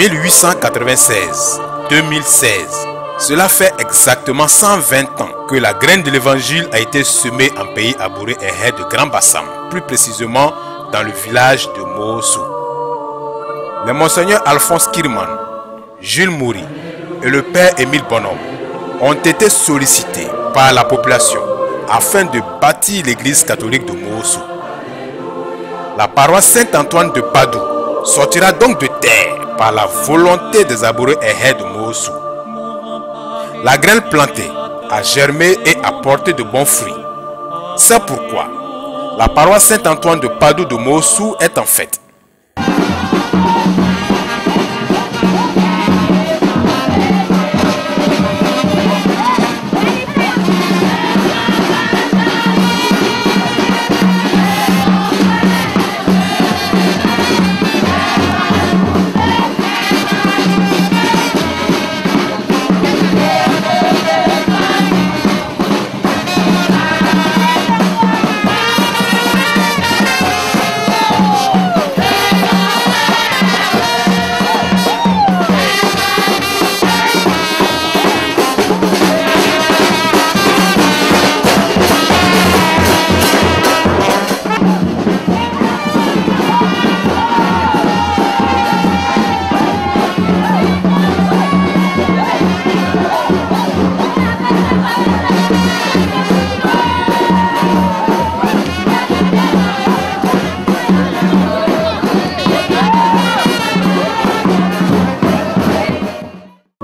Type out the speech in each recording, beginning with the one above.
1896-2016. Cela fait exactement 120 ans que la graine de l'évangile a été semée en pays Abouré et Haye de Grand Bassam, plus précisément dans le village de Moossou. Les monseigneurs Alphonse Kirman, Jules Moury et le père Émile Bonhomme ont été sollicités par la population afin de bâtir l'église catholique de Moossou. La paroisse Saint-Antoine de Padoue sortira donc de terre par la volonté des Abouré et Haye de Moossou. La graine plantée a germé et a porté de bons fruits. C'est pourquoi la paroisse Saint-Antoine de Padoue de Moossou est en fête.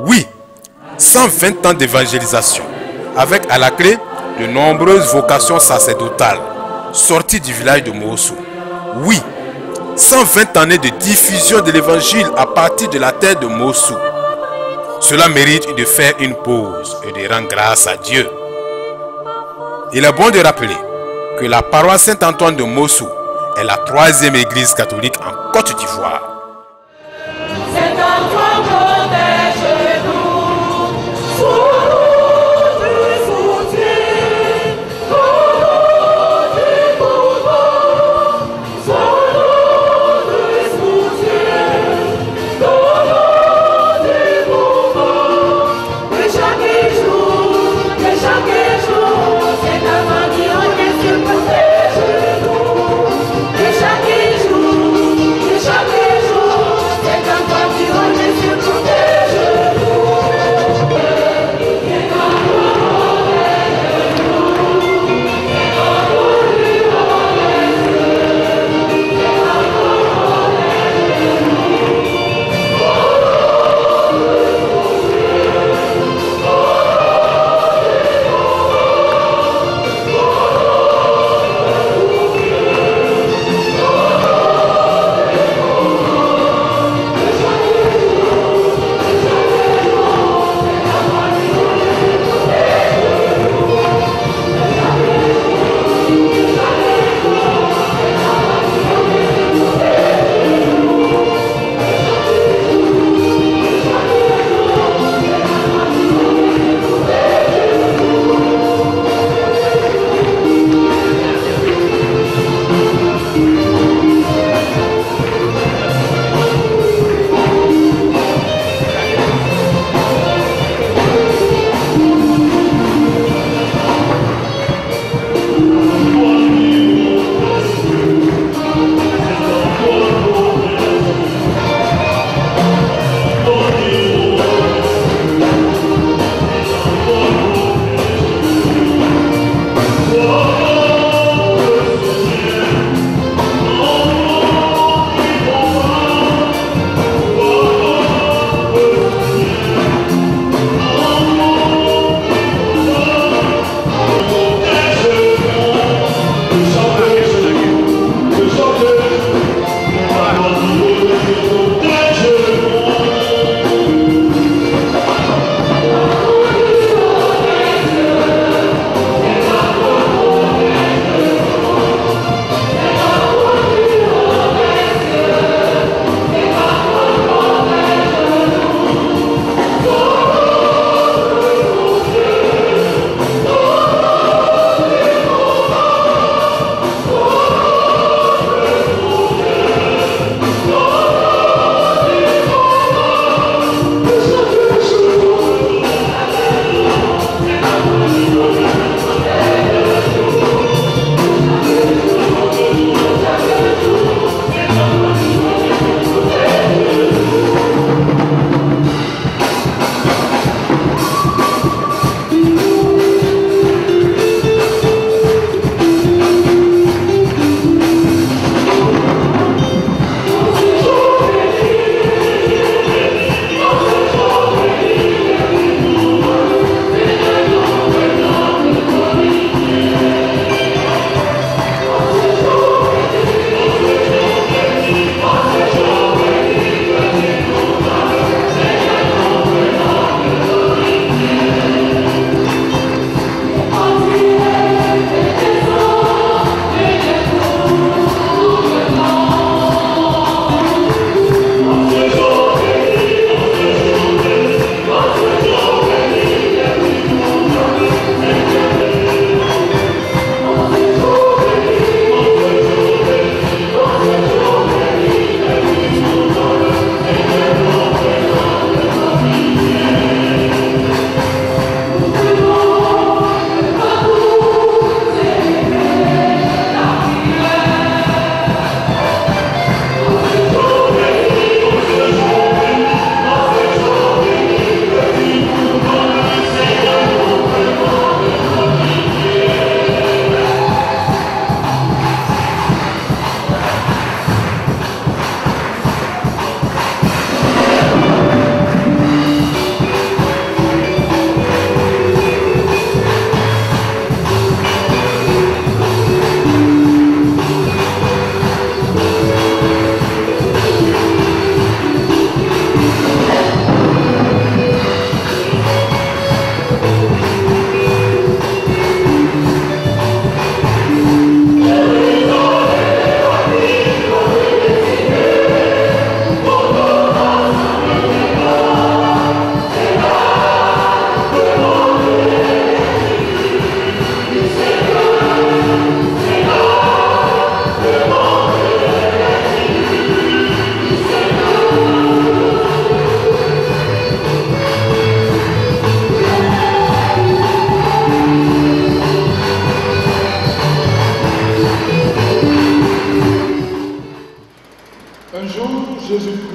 Oui, 120 ans d'évangélisation, avec à la clé de nombreuses vocations sacerdotales sorties du village de Moossou. Oui, 120 années de diffusion de l'évangile à partir de la terre de Moossou. Cela mérite de faire une pause et de rendre grâce à Dieu. Il est bon de rappeler que la paroisse Saint-Antoine de Moossou est la 3e église catholique en Côte d'Ivoire.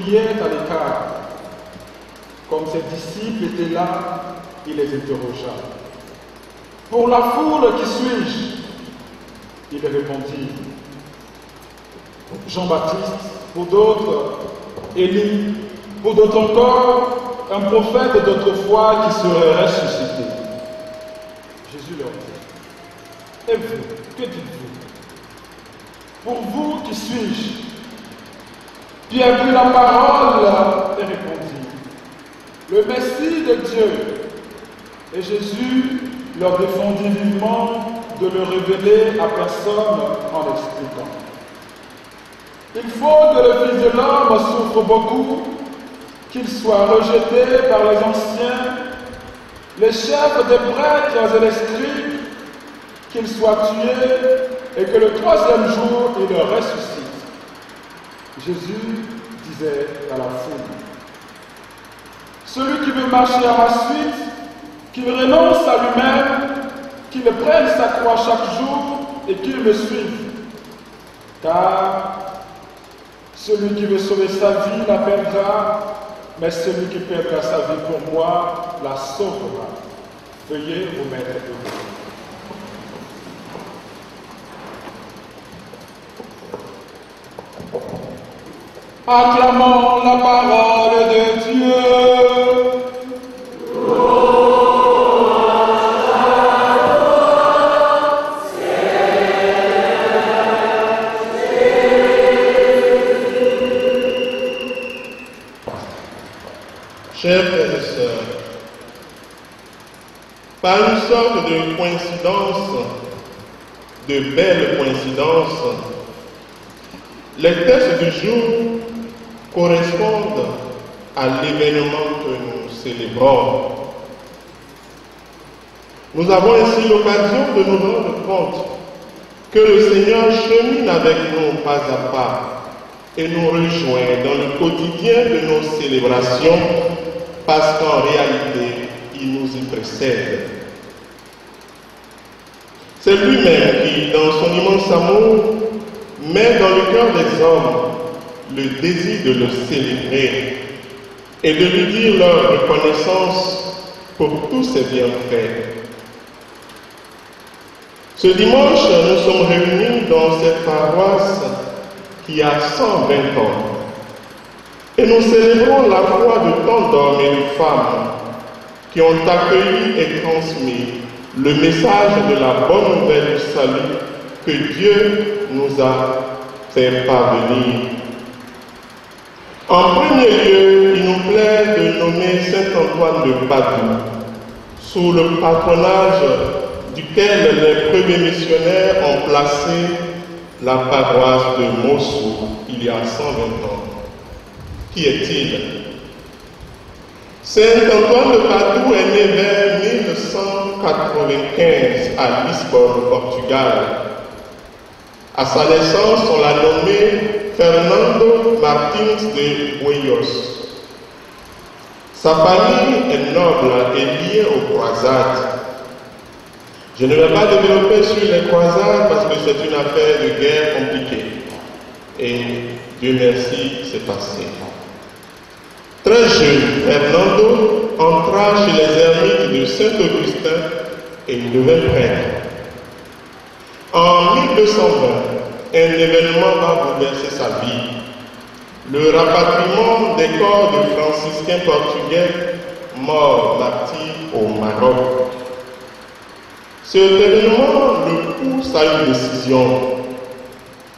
priait à l'écart. Comme ses disciples étaient là, il les interrogea. Pour la foule, qui suis-je? Il répondit. Jean-Baptiste, pour d'autres, Élie, pour d'autres encore, un prophète d'autrefois qui serait ressuscité. Jésus leur dit. Et vous, que dites-vous? Pour vous, qui suis-je? Pierre prit la parole et répondit. Le Messie de Dieu. Et Jésus leur défendit vivement de le révéler à personne en expliquant. Il faut que le Fils de l'homme souffre beaucoup, qu'il soit rejeté par les anciens, les chefs des prêtres et les scribes, qu'il soit tué et que le troisième jour il ressuscite. Jésus disait à la foule, celui qui veut marcher à ma suite, qu'il renonce à lui-même, qu'il prenne sa croix chaque jour et qu'il me suive. Car celui qui veut sauver sa vie la perdra, mais celui qui perdra sa vie pour moi la sauvera. Veuillez vous mettre debout. Acclamons la parole de Dieu. Chers frères et sœurs, par une sorte de coïncidence, de belle coïncidence, les textes du jour correspondent à l'événement que nous célébrons. Nous avons ainsi l'occasion de nous rendre compte que le Seigneur chemine avec nous pas à pas et nous rejoint dans le quotidien de nos célébrations parce qu'en réalité, il nous y précède. C'est lui-même qui, dans son immense amour, met dans le cœur des hommes le désir de le célébrer et de lui dire leur reconnaissance pour tous ses bienfaits. Ce dimanche, nous sommes réunis dans cette paroisse qui a 120 ans. Et nous célébrons la foi de tant d'hommes et de femmes qui ont accueilli et transmis le message de la bonne nouvelle du salut que Dieu nous a fait parvenir. En premier lieu, il nous plaît de nommer Saint Antoine de Padoue, sous le patronage duquel les premiers missionnaires ont placé la paroisse de Mossou il y a 120 ans. Qui est-il? Saint Antoine de Padoue est né vers 1195 à Lisbonne, Portugal. À sa naissance, on l'a nommé Fernando Martins de Hoyos. Sa famille est noble et liée aux croisades. Je ne vais pas développer sur les croisades parce que c'est une affaire de guerre compliquée. Et Dieu merci, c'est passé. Très jeune, Fernando entra chez les ermites de Saint-Augustin et il devint prêtre. En 1220, un événement va bouleverser sa vie. Le rapatriement des corps de franciscains portugais morts martyrs au Maroc. Cet événement le pousse à une décision.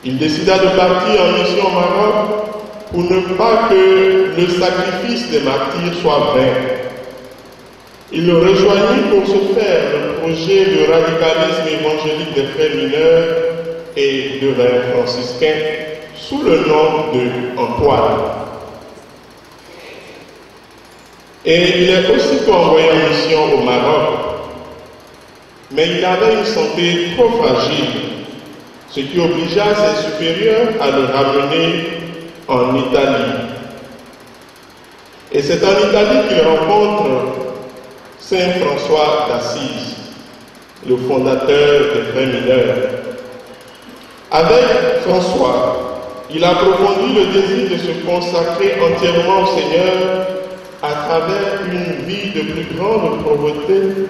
Il décida de partir en mission au Maroc pour ne pas que le sacrifice des martyrs soit vain. Il le rejoignit pour se faire le projet de radicalisme évangélique des frères mineurs et devint franciscain sous le nom de Antoine. Et il est aussitôt envoyé en mission au Maroc. Mais il avait une santé trop fragile, ce qui obligea ses supérieurs à le ramener en Italie. Et c'est en Italie qu'il rencontre Saint François d'Assise, le fondateur des frères mineurs. Avec François, il approfondit le désir de se consacrer entièrement au Seigneur à travers une vie de plus grande pauvreté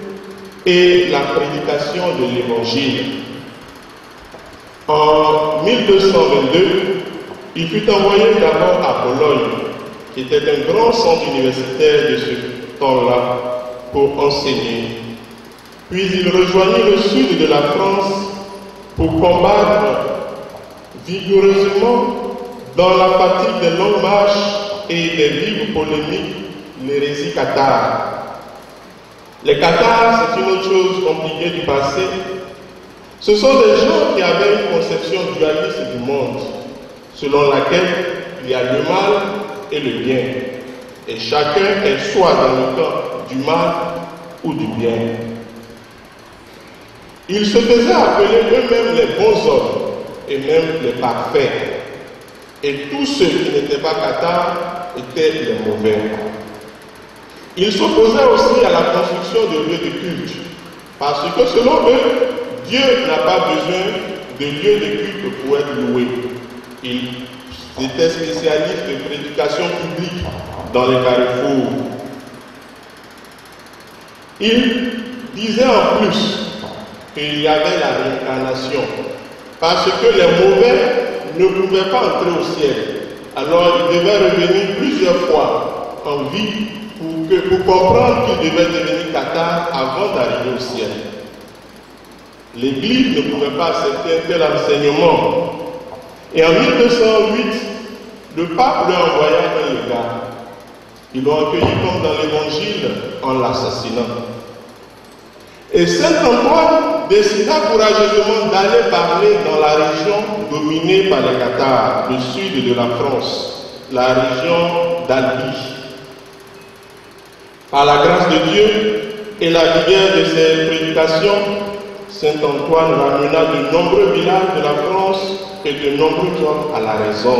et la prédication de l'Évangile. En 1222, il fut envoyé d'abord à Bologne, qui était un grand centre universitaire de ce temps-là, pour enseigner. Puis il rejoignit le sud de la France pour combattre vigoureusement dans la fatigue des longues marches et des vives polémiques l'hérésie cathare. Les cathares, c'est une autre chose compliquée du passé. Ce sont des gens qui avaient une conception dualiste du monde, selon laquelle il y a le mal et le bien, et chacun est soit dans le camp du mal ou du bien. Ils se faisaient appeler eux-mêmes les bons hommes et même les parfaits, et tous ceux qui n'étaient pas cathares étaient les mauvais. Ils s'opposaient aussi à la construction de lieux de culte, parce que selon eux, Dieu n'a pas besoin de lieux de culte pour être loué. Ils étaient spécialistes de prédication publique dans les carrefours. Ils disaient en plus qu'il y avait la réincarnation, parce que les mauvais ne pouvaient pas entrer au ciel. Alors ils devaient revenir plusieurs fois en vie pour comprendre qu'ils devaient devenir cathares avant d'arriver au ciel. L'Église ne pouvait pas accepter un tel enseignement. Et en 1208, le pape leur envoya un légat. Ils l'ont accueilli comme dans l'Évangile en l'assassinant. Et Saint Antoine décida courageusement d'aller parler dans la région dominée par les cathares, le sud de la France, la région d'Albi. Par la grâce de Dieu et la vigueur de ses prédications, Saint Antoine ramena de nombreux villages de la France et de nombreux hommes à la raison.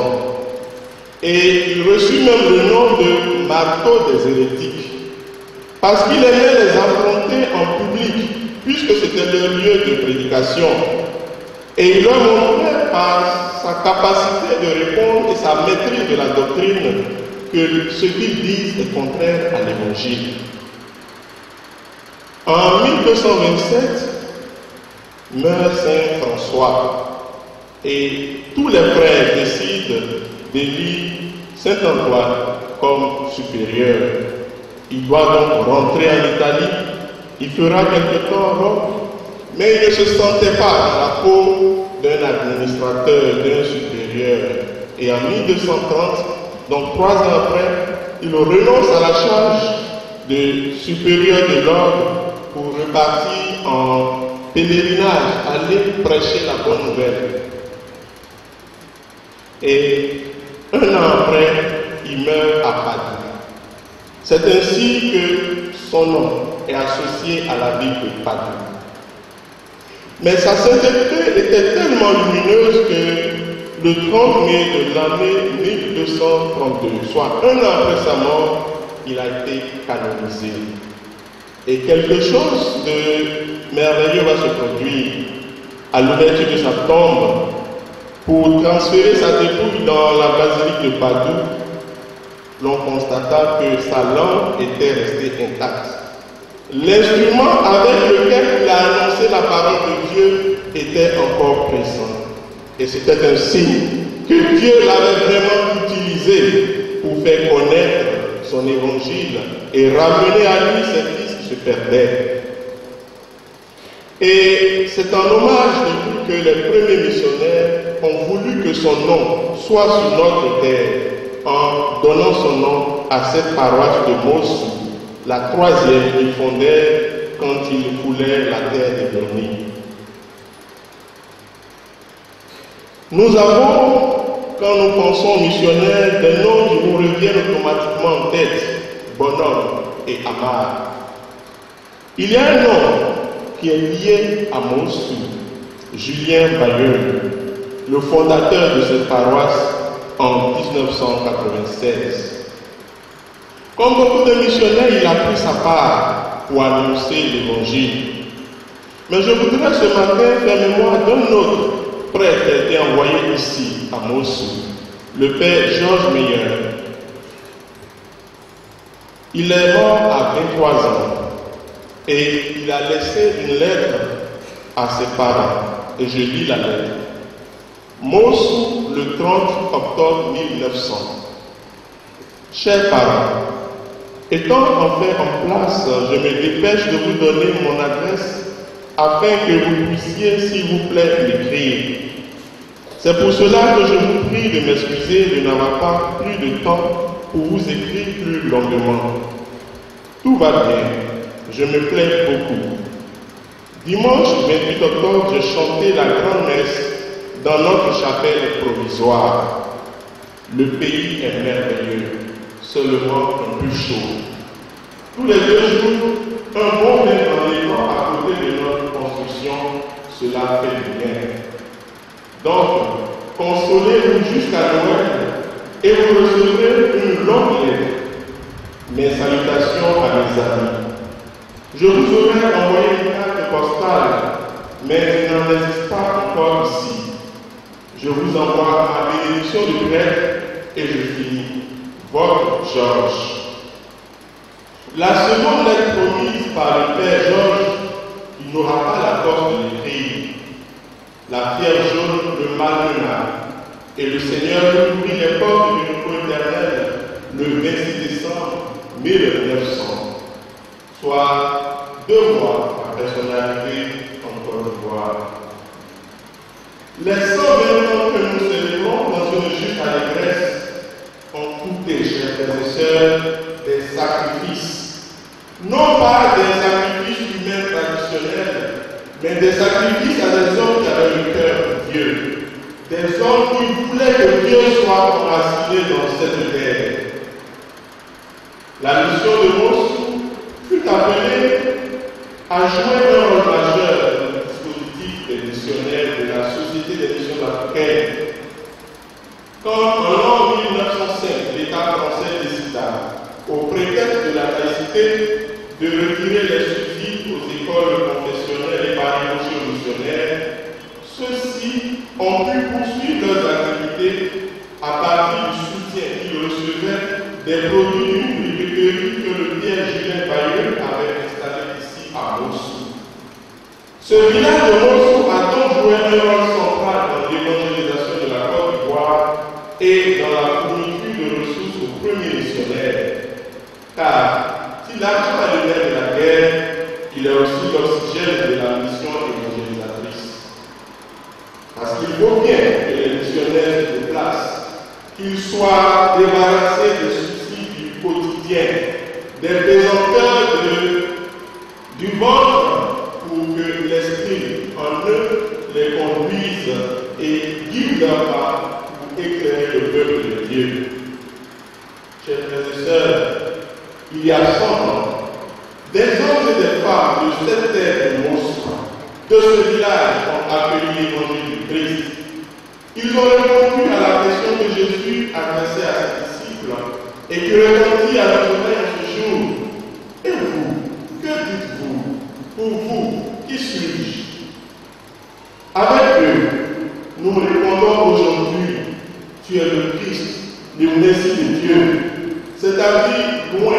Et il reçut même le nom de marteau des hérétiques, parce qu'il aimait les affronter en public, puisque c'était leur lieu de prédication. Et il leur montrait par sa capacité de répondre et sa maîtrise de la doctrine que ce qu'ils disent est contraire à l'Évangile. En 1227, meurt Saint François et tous les frères décident d'élire Saint Antoine comme supérieur. Il doit donc rentrer en Italie, il fera quelque temps en Rome, mais il ne se sentait pas dans la peau d'un administrateur, d'un supérieur. Et en 1230, donc 3 ans après, il renonce à la charge de supérieur de l'ordre pour repartir en pèlerinage, aller prêcher la bonne nouvelle. Et un an après, il meurt à Padoue. C'est ainsi que son nom est associé à la ville de Padoue. Mais sa sainteté était tellement lumineuse que le 30 mai de l'année 1232, soit un an après sa mort, il a été canonisé. Et quelque chose de merveilleux va se produire à l'ouverture de sa tombe. Pour transférer sa dépouille dans la basilique de Padoue, l'on constata que sa langue était restée intacte. L'instrument avec lequel il a annoncé la parole de Dieu était encore présent. Et c'était un signe que Dieu l'avait vraiment utilisé pour faire connaître son évangile et ramener à lui ses fils qui se perdaient. Et c'est en hommage de lui que les premiers missionnaires ont voulu que son nom soit sur notre terre en donnant son nom à cette paroisse de Mossou, la 3e qu'ils fondèrent quand ils foulaient la terre de Bernie. Nous avons, quand nous pensons aux missionnaires, des noms qui nous reviennent automatiquement en tête, Bonhomme et Amar. Il y a un nom qui est lié à Mossou, Julien Bayeux, le fondateur de cette paroisse en 1996. Comme beaucoup de missionnaires, il a pris sa part pour annoncer l'évangile. Mais je voudrais ce matin faire mémoire d'un autre prêtre a été envoyé ici, à Mossou, le père Georges Meyer. Il est mort à 23 ans et il a laissé une lettre à ses parents. Et je lis la lettre. Mossou, le 30 octobre 1900. Chers parents, étant enfin en place, je me dépêche de vous donner mon adresse afin que vous puissiez, s'il vous plaît, m'écrire. C'est pour cela que je vous prie de m'excuser de n'avoir pas plus de temps pour vous écrire plus longuement. Tout va bien, je me plais beaucoup. Dimanche 28 octobre, j'ai chanté la grande messe dans notre chapelle provisoire. Le pays est merveilleux, seulement un peu chaud. Tous les 2 jours, un bon vin dans les vents à côté de notre construction, cela fait du bien. Donc, consolez-vous jusqu'à Noël et vous recevrez une longue lettre. Mes salutations à mes amis. Je vous aurais envoyé une carte postale, mais il n'en existe pas encore ici. Je vous envoie ma bénédiction de prêtre et je finis. Votre Georges. La seconde lettre promise par le père Georges, il n'aura pas la force de l'écrire. La pierre jaune le malmena et le Seigneur lui ouvrit les portes du repos éternel le 26 décembre 1900, soit 2 mois après son arrivée en Côte d'Ivoire. Les 120 ans que nous célébrons dans une juste allégresse ont coûté, chers frères et sœurs, des sacrifices. Non pas des sacrifices humains traditionnels, mais des sacrifices à des hommes qui avaient le cœur de Dieu. Des hommes qui voulaient que Dieu soit enraciné dans cette terre. La mission de Mossou fut appelée à jouer un rôle majeur dans le dispositif des missionnaires de la Société des missions africaines. Quand en l'an 1905, l'État français décida, au prétexte de la laïcité, de retirer les subsides aux écoles confessionnelles et par les missionnaires, ceux-ci ont pu poursuivre leurs activités à partir du soutien qu'ils recevaient des produits d'une briqueterie que le père Julien Bayeux avait installé ici à Mossou. Ce village de Mossou a donc joué un rôle central dans l'évangélisation de la Côte d'Ivoire et dans la fourniture de ressources aux premiers missionnaires. Car si l'argent est le nerf de la guerre, il est aussi l'oxygène de la mission évangélisatrice. Parce qu'il faut bien que les missionnaires se déplacent, qu'ils soient débarrassés des soucis du quotidien, des pesanteurs du ventre, pour que l'esprit en eux les conduise et guide leur pas pour éclairer le peuple de Dieu. Chers frères et sœurs, il y a 100 ans, des hommes et des femmes de cette terre de Mossou, de ce village, ont accueilli l'évangile du Christ. Ils ont répondu à la question que Jésus adressait à ses disciples et qui retentit à notre oreille en ce jour. Et vous, que dites-vous? Pour vous, qui suis-je? Avec eux, nous répondons aujourd'hui, tu es le Christ, le Messie de Dieu, c'est-à-dire loin,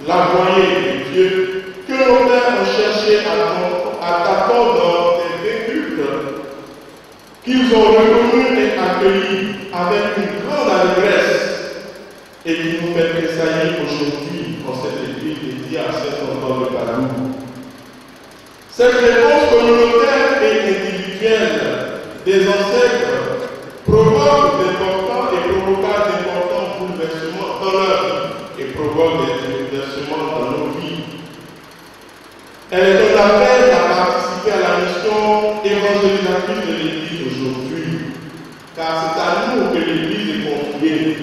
l'envoyé de Dieu, que nos pères ont cherché à t'attendre dans des véhicules qu'ils ont reconnus et accueillis avec une grande allégresse et qui nous fait tressaillir aujourd'hui dans cette église dédiée à Saint-Antoine de Padoue. Cette réponse communautaire et individuelle des ancêtres provoque d'importants et provoqua d'importants bouleversements dans leur vie et provoque des bouleversements dans nos vies. Elle est un appel à participer à la mission évangélisatrice de l'Église aujourd'hui, car c'est à nous que l'Église est confiée.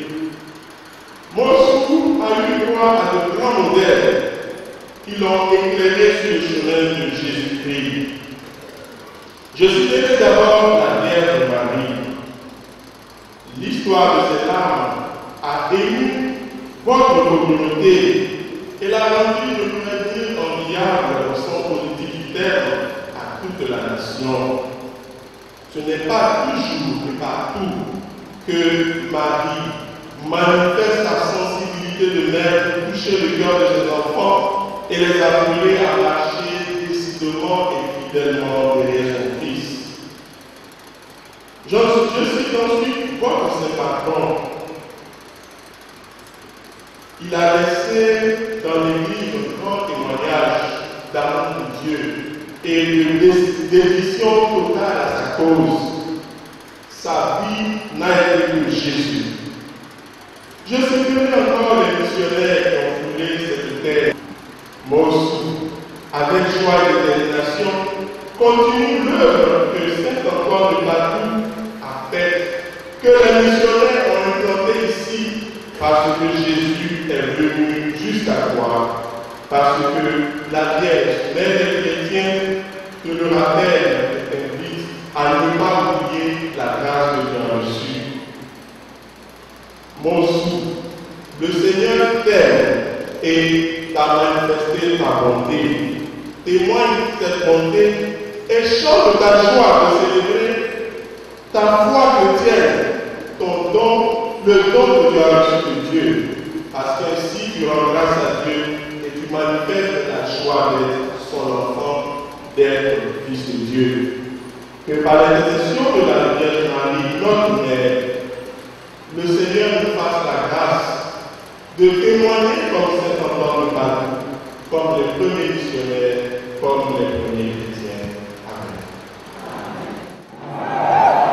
Mossou a eu droit à de grands modèles qui l'ont éclairé sur le chemin de Jésus-Christ. Je citerai d'abord la Vierge Marie. L'histoire de cette âme a ému votre communauté et l'a rendu, je pourrais dire, enviable au sens positif du terme à toute la nation. Ce n'est pas toujours et partout que Marie manifeste sa sensibilité de mère pour toucher le cœur de ses enfants et les appeler à marcher décidément et fidèlement derrière son Fils. Je cite ensuite votre Saint Patron. Il a laissé dans l'Église un grand témoignage d'amour de Dieu et de dévotion totale à sa cause. Sa vie n'a été que Jésus. Je citerai encore les missionnaires qui ont foulé cette terre. Mossou, avec joie et détermination, continue l'œuvre que Saint Antoine de Padoue a faite, que les missionnaires ont implanté ici parce que Jésus est venu jusqu'à toi, parce que la Vierge, mère des chrétiens, te le rappelle et t'invite à ne pas oublier la grâce que tu as reçue. Mossou, le Seigneur t'aime et t'a manifesté ta bonté. Témoigne cette bonté et chante ta joie de célébrer ta foi chrétienne, ton don, le don que tu as reçu de Dieu. Parce qu'ainsi tu rends grâce à Dieu et tu manifestes la joie d'être son enfant, d'être le Fils de Dieu. Que par l'intercession de la Vierge Marie, notre Mère, le Seigneur nous fasse la grâce de témoigner comme Saint Antoine de Padoue, comme les premiers missionnaires, comme les premiers chrétiens. Amen.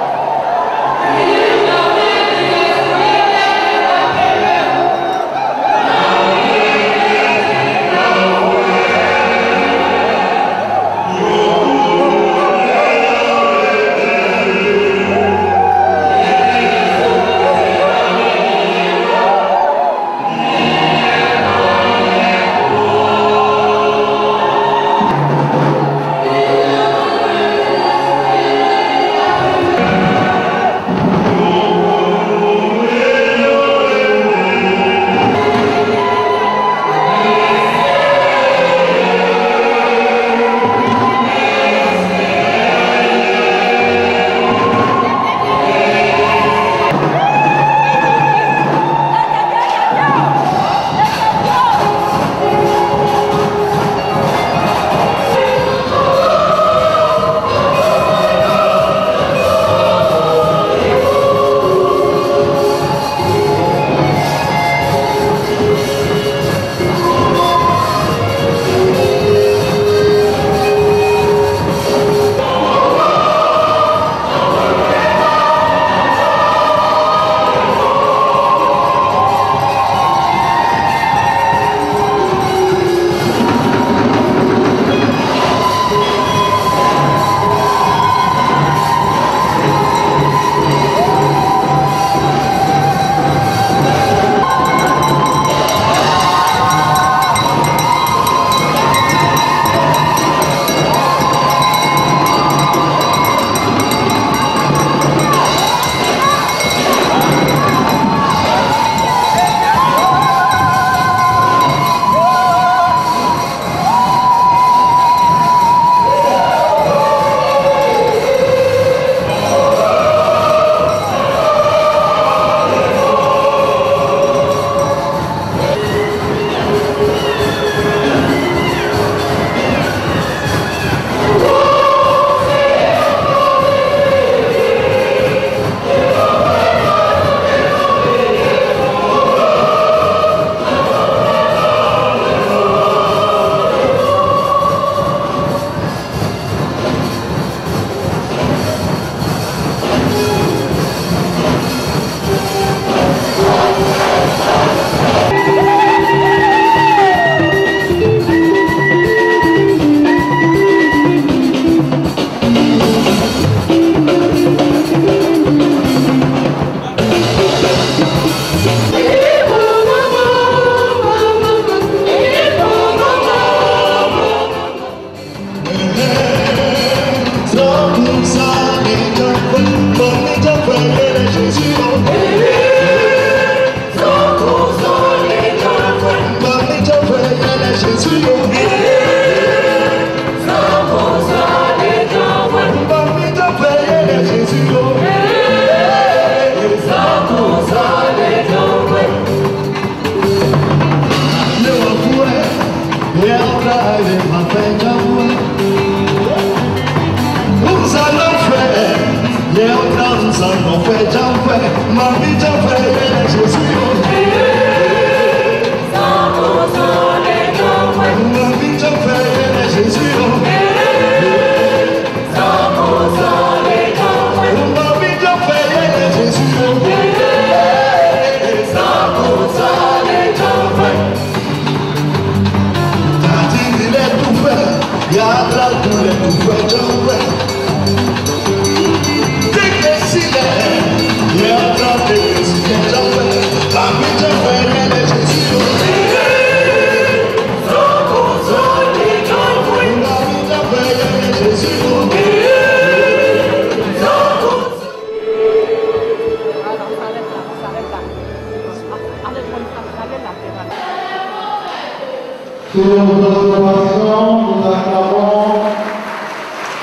Sur notre ovation, nous acclamons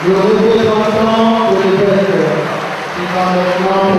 le représentant de l'évêque qui va maintenant